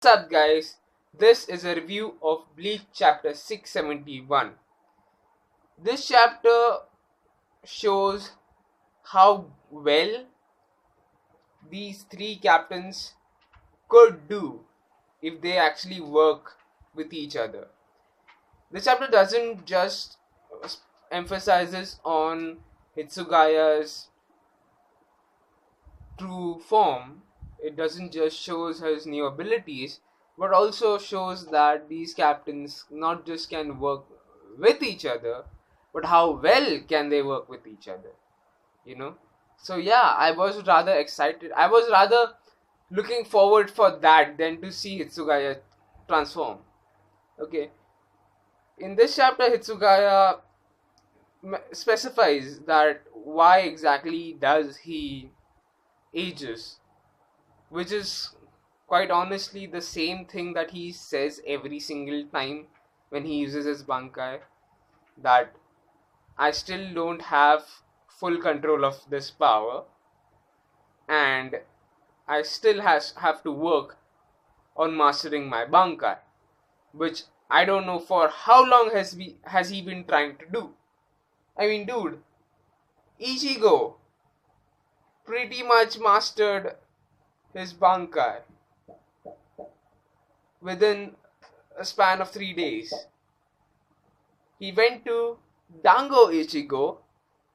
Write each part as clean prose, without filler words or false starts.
What's up, guys? This is a review of Bleach chapter 671. This chapter shows how well these three captains could do if they actually work with each other. This chapter doesn't just emphasizes on Hitsugaya's true form. It doesn't just shows his new abilities, but also shows that these captains not just can work with each other, but how well can they work with each other, you know. So yeah, I was rather excited. I was rather looking forward for that than to see Hitsugaya transform. Okay, in this chapter, Hitsugaya specifies that why exactly does he ages, which is quite honestly the same thing that he says every single time when he uses his Bankai, that I still don't have full control of this power and I still have to work on mastering my Bankai, which I don't know for how long has he been trying to do. I mean, dude, Ichigo pretty much mastered his Bankai within a span of 3 days. He went to Dango Ichigo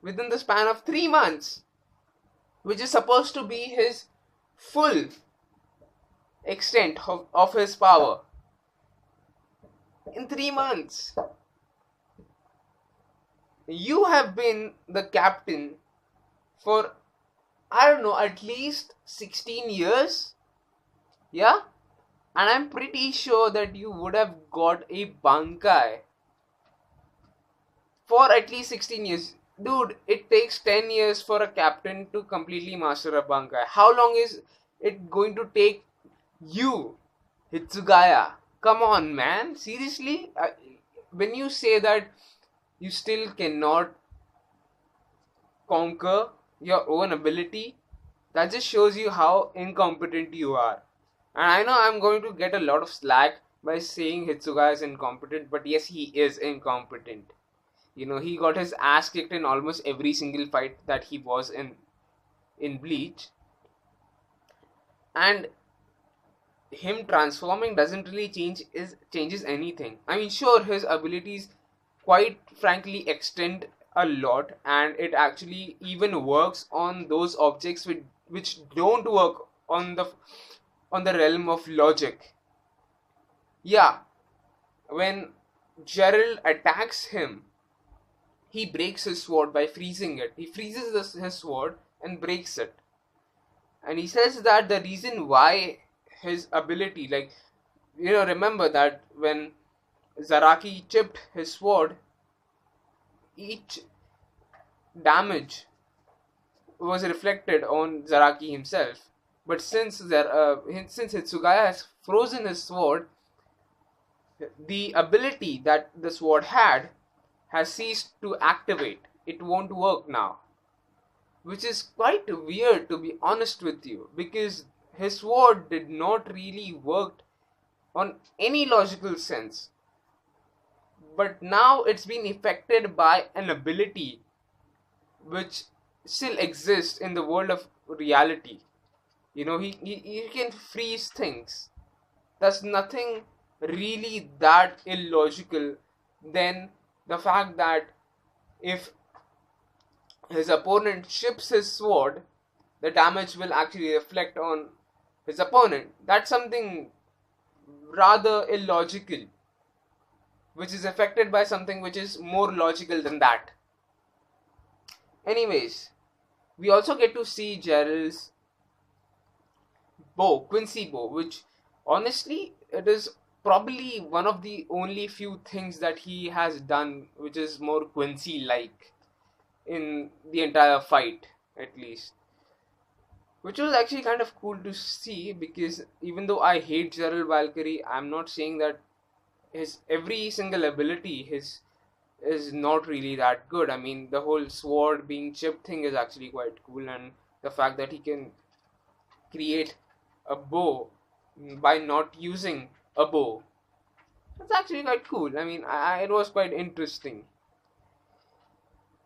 within the span of 3 months, which is supposed to be his full extent of his power. In 3 months. You have been the captain for, I don't know, at least 16 years? Yeah? And I'm pretty sure that you would have got a Bankai for at least 16 years. Dude, it takes 10 years for a captain to completely master a Bankai. How long is it going to take you, Hitsugaya? Come on, man. Seriously? When you say that you still cannot conquer your own ability, that just shows you how incompetent you are. And I know I'm going to get a lot of slack by saying Hitsugaya is incompetent, but yes, he is incompetent. You know, he got his ass kicked in almost every single fight that he was in Bleach. And him transforming doesn't really changes anything. I mean, sure, his abilities quite frankly extend a lot, and it actually even works on those objects which don't work on the realm of logic. Yeah, when Gerald attacks him, he breaks his sword by freezing it. He freezes his sword and breaks it. And he says that the reason why his ability, like, remember that when Zaraki chipped his sword, each damage was reflected on Zaraki himself. But since Hitsugaya has frozen his sword, the ability that the sword had has ceased to activate. It won't work now. Which is quite weird, to be honest with you, because his sword did not really work on any logical sense. But now it's been affected by an ability which still exists in the world of reality. He can freeze things. There's nothing really that illogical than the fact that if his opponent chips his sword, the damage will actually reflect on his opponent. That's something rather illogical, which is affected by something which is more logical than that. Anyways, we also get to see Gerald's bow, Quincy bow, which honestly, it is probably one of the only few things that he has done which is more Quincy-like in the entire fight, at least. Which was actually kind of cool to see, because even though I hate Gerald Valkyrie, I'm not saying that his every single ability is not really that good. I mean, the whole sword being chipped thing is actually quite cool, and the fact that he can create a bow by not using a bow. That's actually quite cool. I mean, it was quite interesting.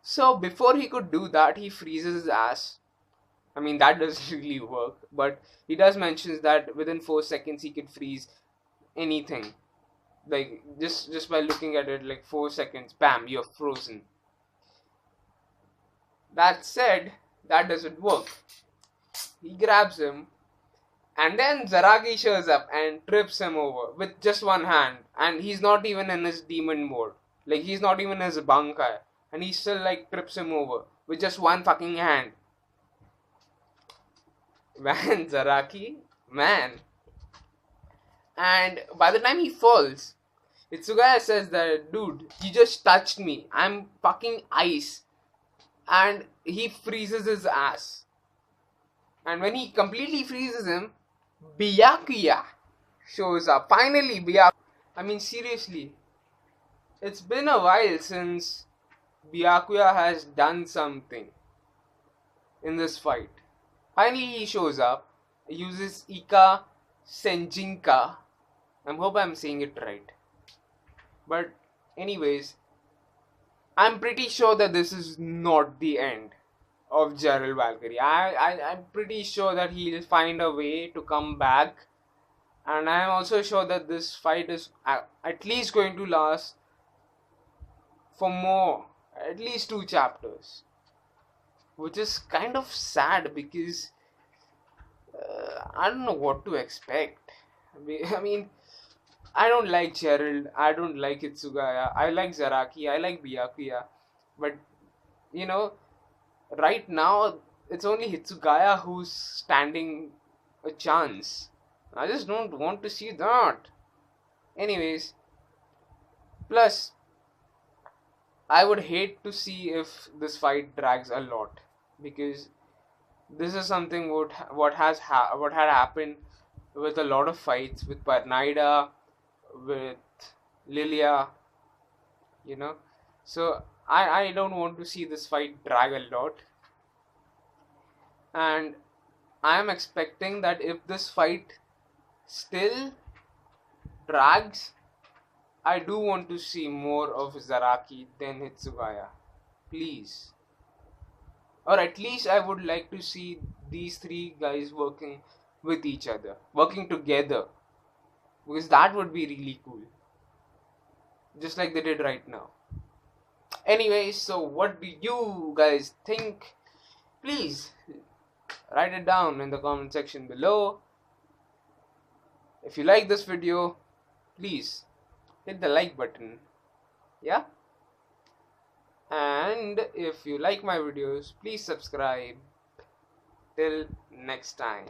So before he could do that, he freezes his ass. I mean, that doesn't really work, but he does mentions that within 4 seconds he could freeze anything. Like just by looking at it, like 4 seconds, bam, you're frozen. That said, that doesn't work. He grabs him, and then Zaragi shows up and trips him over with just one hand, and he's not even in his demon mode. Like, he's not even in his Bankai, and he still like trips him over with just one fucking hand. Man, Zaraki, man. And by the time he falls, Itsugaya says that, dude, you just touched me. I'm fucking ice. And he freezes his ass. And when he completely freezes him, Byakuya shows up. Finally, Byakuya. I mean, seriously, it's been a while since Byakuya has done something in this fight. Finally, he shows up, uses Ika Senjinka. I hope I'm saying it right. But anyways, I'm pretty sure that this is not the end of Gerald Valkyrie. I'm pretty sure that he'll find a way to come back. And I'm also sure that this fight is at least going to last for more, at least 2 chapters. Which is kind of sad because I don't know what to expect. I mean, I don't like Gerald, I don't like Hitsugaya, I like Zaraki, I like Byakuya. But, you know, right now, it's only Hitsugaya who's standing a chance. I just don't want to see that. Anyways, plus, I would hate to see if this fight drags a lot, because this is something what had happened with a lot of fights with Parnaida, with Lilia, you know. So I don't want to see this fight drag a lot, and I am expecting that if this fight still drags, I do want to see more of Zaraki than Hitsugaya, please. Or at least I would like to see these three guys working with each other, working together, because that would be really cool, just like they did right now. Anyways, so what do you guys think? Please write it down in the comment section below. If you like this video, please hit the like button. Yeah? And if you like my videos, please subscribe. Till next time.